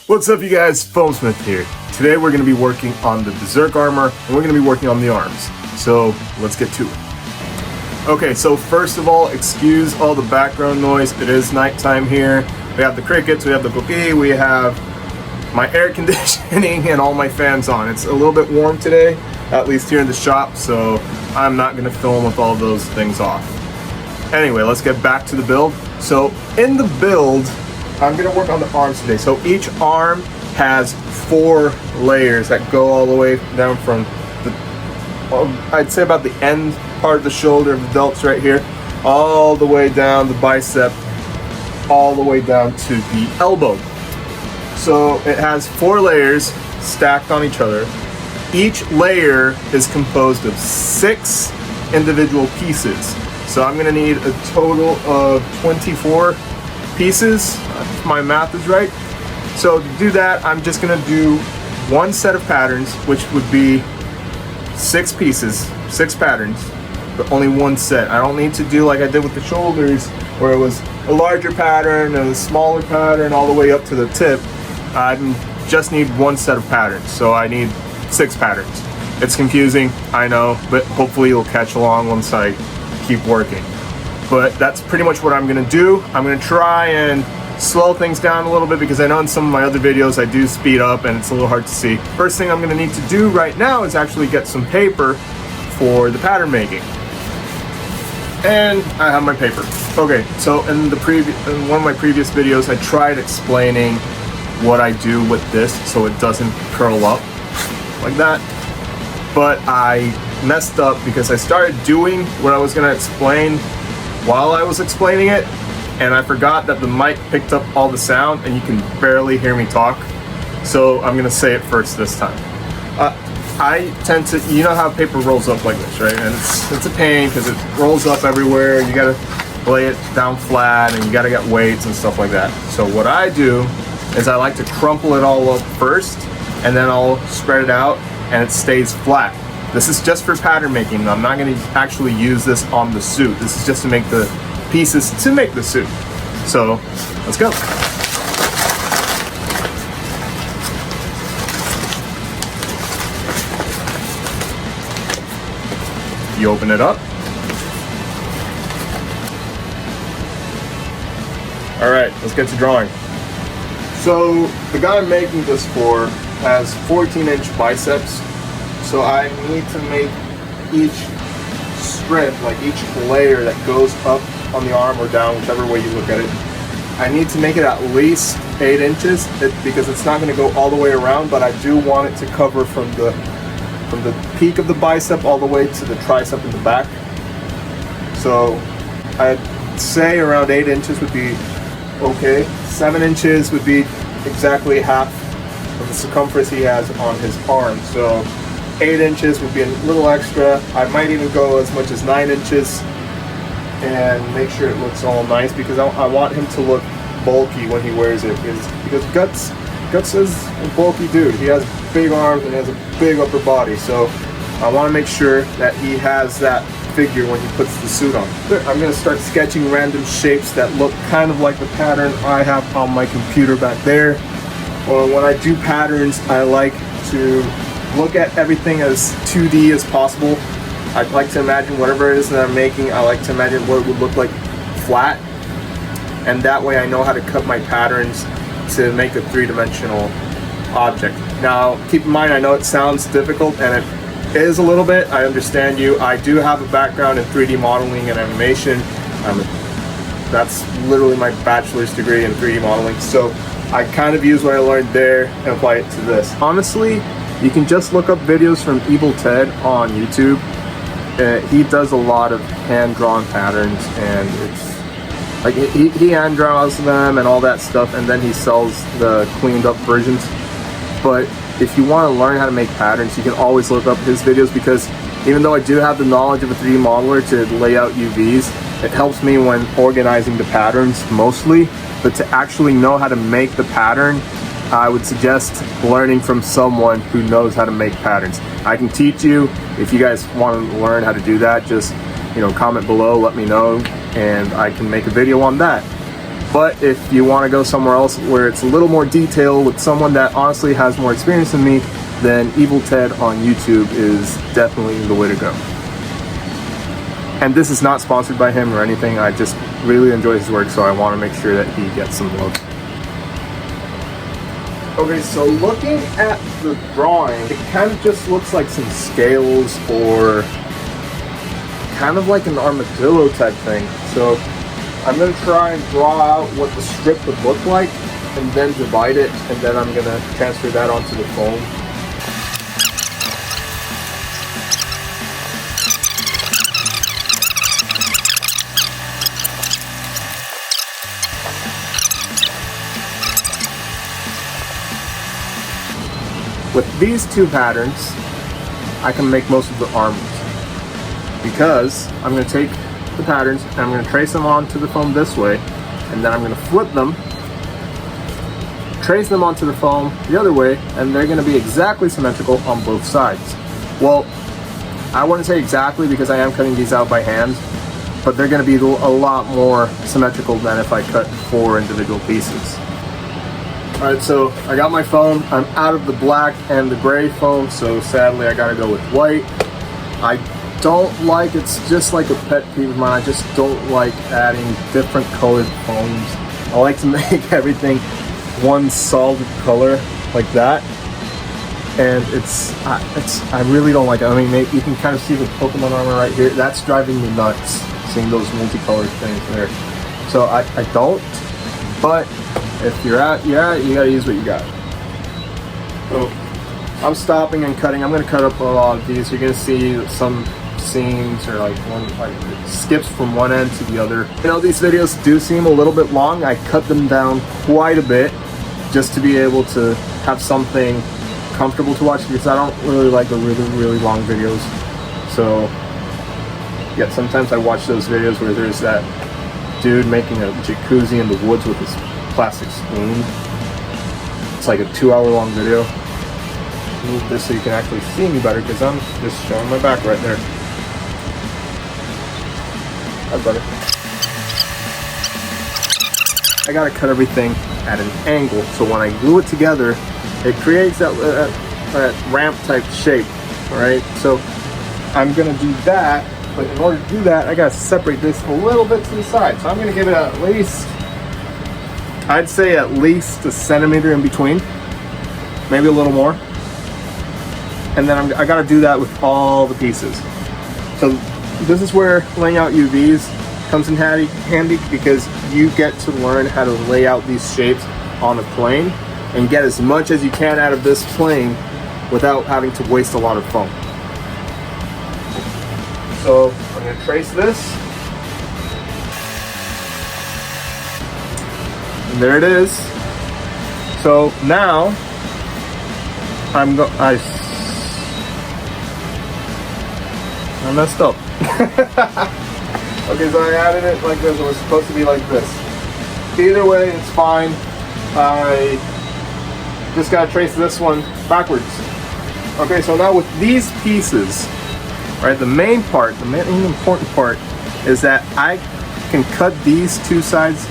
What's up, you guys? Foamsmith here. Today we're going to be working on the Berserker armor, and we're going to be working on the arms. So let's get to it. Okay, so first of all, excuse all the background noise. It is nighttime here. We have the crickets, we have the cookie, we have my air conditioning and all my fans on. It's a little bit warm today, at least here in the shop, so I'm not going to film with all those things off. Anyway, let's get back to the build. So in the build, I'm going to work on the arms today. So each arm has 4 layers that go all the way down from the, I'd say about the end part of the shoulder of the delts right here, all the way down the bicep, all the way down to the elbow. So it has 4 layers stacked on each other. Each layer is composed of 6 individual pieces. So I'm going to need a total of 24 pieces, if my math is right. So to do that, I'm just going to do one set of patterns, which would be 6 pieces, 6 patterns, but only one set. I don't need to do like I did with the shoulders, where it was a larger pattern and a smaller pattern all the way up to the tip. I just need one set of patterns, so I need 6 patterns. It's confusing, I know, but hopefully you'll catch along once I keep working. But that's pretty much what I'm going to do. I'm going to try and slow things down a little bit because I know in some of my other videos I do speed up and it's a little hard to see. First thing I'm going to need to do right now is actually get some paper for the pattern making. And I have my paper. Okay, so in one of my previous videos I tried explaining what I do with this so it doesn't curl up like that. But I messed up because I started doing what I was going to explain while I was explaining it, and I forgot that the mic picked up all the sound and you can barely hear me talk. So I'm gonna say it first this time. I tend to, you know how paper rolls up like this, right? And it's a pain because it rolls up everywhere. You gotta lay it down flat and you gotta get weights and stuff like that. So what I do is I like to crumple it all up first and then I'll spread it out and it stays flat. This is just for pattern making. I'm not going to actually use this on the suit. This is just to make the pieces to make the suit. So let's go. You open it up. All right, let's get to drawing. So the guy I'm making this for has 14-inch biceps. So I need to make each strip, like each layer that goes up on the arm or down, whichever way you look at it, I need to make it at least 8 inches because it's not going to go all the way around, but I do want it to cover from the peak of the bicep all the way to the tricep in the back. So I'd say around 8 inches would be okay. 7 inches would be exactly half of the circumference he has on his arm. So 8 inches would be a little extra. I might even go as much as 9 inches and make sure it looks all nice because I want him to look bulky when he wears it because Guts is a bulky dude. He has big arms and he has a big upper body, so I want to make sure that he has that figure when he puts the suit on. I'm going to start sketching random shapes that look kind of like the pattern I have on my computer back there. Or when I do patterns, I like to look at everything as 2D as possible. I'd like to imagine whatever it is that I'm making, I like to imagine what it would look like flat. And that way I know how to cut my patterns to make a 3-dimensional object. Now, keep in mind, I know it sounds difficult, and it is a little bit. I understand you. I do have a background in 3D modeling and animation. That's literally my bachelor's degree in 3D modeling. So I kind of use what I learned there and apply it to this. Honestly, you can just look up videos from Evil Ted on YouTube. He does a lot of hand-drawn patterns, and it's like he hand draws them and all that stuff, and then he sells the cleaned up versions. But if you want to learn how to make patterns, you can always look up his videos because even though I do have the knowledge of a 3D modeler to lay out UVs, it helps me when organizing the patterns mostly. But to actually know how to make the pattern, I would suggest learning from someone who knows how to make patterns. I can teach you. If you guys want to learn how to do that, just comment below, let me know, and I can make a video on that. But if you want to go somewhere else where it's a little more detailed with someone that honestly has more experience than me, then Evil Ted on YouTube is definitely the way to go. And this is not sponsored by him or anything. I just really enjoy his work, so I want to make sure that he gets some love. Okay, so looking at the drawing, it kind of just looks like some scales or kind of like an armadillo type thing. So I'm going to try and draw out what the strip would look like and then divide it, and then I'm going to transfer that onto the foam. With these two patterns, I can make most of the armors, because I'm going to take the patterns and I'm going to trace them onto the foam this way, and then I'm going to flip them, trace them onto the foam the other way, and they're going to be exactly symmetrical on both sides. Well, I wouldn't say exactly because I am cutting these out by hand, but they're going to be a lot more symmetrical than if I cut 4 individual pieces. Alright, so I got my foam. I'm out of the black and the gray foam, so sadly I gotta go with white. I don't like, it's just like a pet peeve of mine, I just don't like adding different colored foams. I like to make everything one solid color like that. And I really don't like it. I mean, you can kind of see the Pokemon armor right here. That's driving me nuts, seeing those multicolored things there. So I don't, but if you're out, you gotta use what you got. So I'm stopping and cutting. I'm gonna cut up a lot of these. You're gonna see some scenes or like skips from one end to the other. You know, these videos do seem a little bit long. I cut them down quite a bit just to be able to have something comfortable to watch, because I don't really like the really long videos. So yeah, sometimes I watch those videos where there's that dude making a jacuzzi in the woods with his plastic spoon. It's like a 2-hour long video. Move this so you can actually see me better, because I'm just showing my back right there. That's better. I gotta cut everything at an angle, so when I glue it together, it creates that ramp type shape. Alright, so I'm gonna do that, but in order to do that, I gotta separate this a little bit to the side. So I'm gonna give it at least, I'd say at least a centimeter in between, maybe a little more. And then I gotta do that with all the pieces. So this is where laying out UVs comes in handy, because you get to learn how to lay out these shapes on a plane and get as much as you can out of this plane without having to waste a lot of foam. So I'm gonna trace this. And there it is. So now I messed up. Okay, so I added it like this. It was supposed to be like this. Either way, it's fine. I just gotta trace this one backwards. Okay, so now with these pieces, right, the main important part is that I can cut these two sides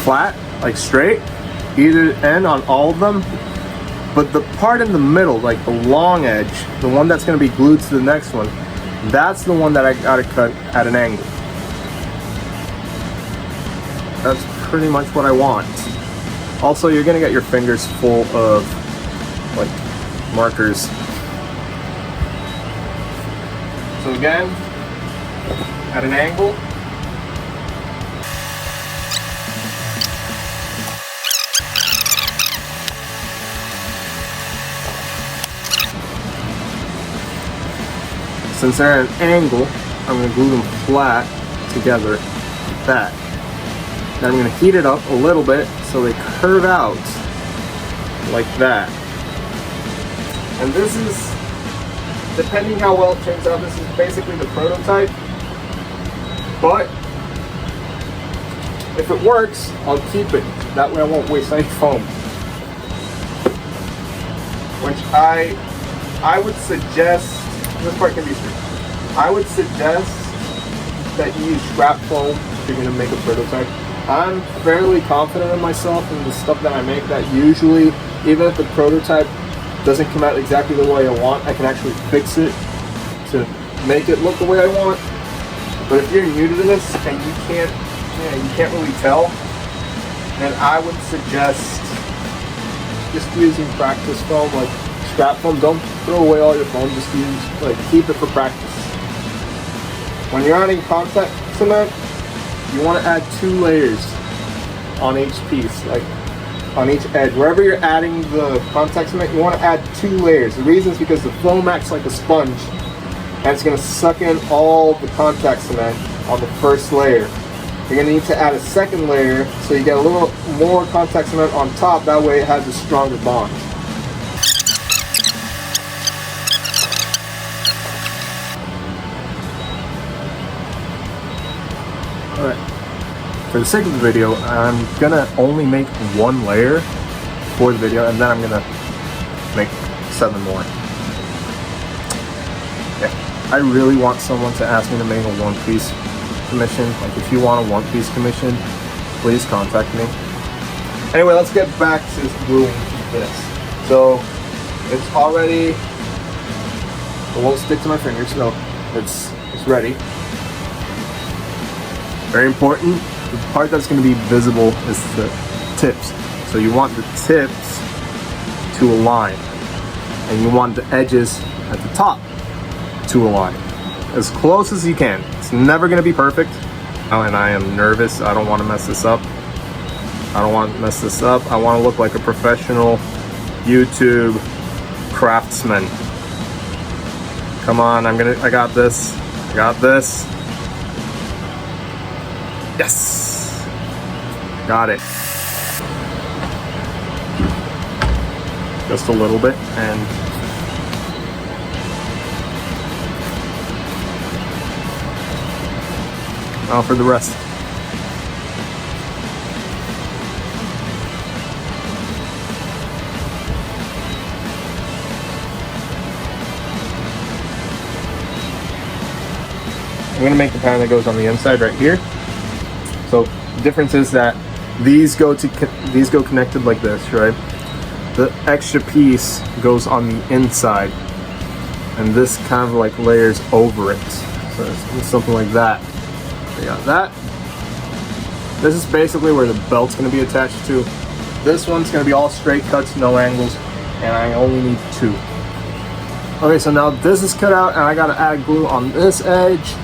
flat, like straight, either end on all of them, but the part in the middle, like the long edge, the one that's going to be glued to the next one, that's the one that I gotta cut at an angle. That's pretty much what I want. Also, you're gonna get your fingers full of like markers. So again, at an angle. Since they're at an angle, I'm going to glue them flat together like that. Then I'm going to heat it up a little bit so they curve out like that. And this is, depending how well it turns out, this is basically the prototype. But if it works, I'll keep it. That way I won't waste any foam. Which I would suggest, this part can be true. I would suggest that you use scrap foam if you're going to make a prototype. I'm fairly confident in myself and the stuff that I make, that usually, even if the prototype doesn't come out exactly the way I want, I can actually fix it to make it look the way I want. But if you're new to this and you can't really tell, then I would suggest just using practice foam, like scrap foam. Don't throw away all your foam, just keep it for practice. When you're adding contact cement, you want to add 2 layers on each piece, like on each edge. Wherever you're adding the contact cement, you want to add 2 layers. The reason is because the foam acts like a sponge, and it's going to suck in all the contact cement on the first layer. You're going to need to add a second layer so you get a little more contact cement on top. That way it has a stronger bond. Alright, for the sake of the video, I'm gonna only make 1 layer for the video, and then I'm gonna make 7 more. Yeah, I really want someone to ask me to make a 1-piece commission. Like, if you want a 1-piece commission, please contact me. Anyway, let's get back to gluing this. So, it's already, it won't stick to my fingers, so it's ready. Very important, the part that's going to be visible is the tips. So you want the tips to align, and you want the edges at the top to align as close as you can. It's never going to be perfect. Oh, and I am nervous. I don't want to mess this up. I want to look like a professional YouTube craftsman. Come on, I got this. Yes! Got it. Just a little bit, and now for the rest. I'm going to make the pattern that goes on the inside right here. So the difference is that these go connected like this, right? The extra piece goes on the inside, and this kind of like layers over it. So it's something like that. We got that. This is basically where the belt's going to be attached to. This one's going to be all straight cuts, no angles, and I only need 2. Okay, so now this is cut out, and I got to add glue on this edge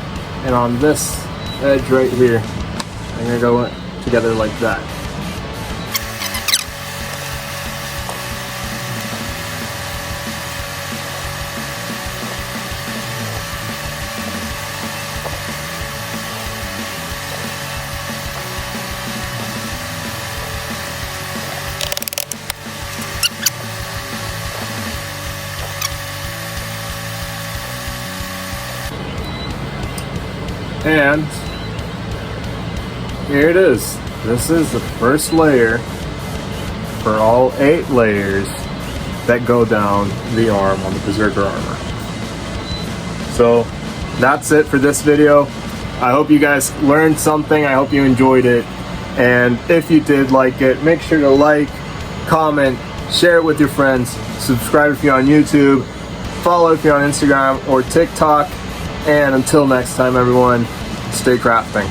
and on this edge right here. They're going to go together like that. And here it is. This is the first layer for all 8 layers that go down the arm on the Berserker armor. So that's it for this video. I hope you guys learned something. I hope you enjoyed it. And if you did like it, make sure to like, comment, share it with your friends, subscribe if you're on YouTube, follow if you're on Instagram or TikTok. And until next time, everyone, stay crafting.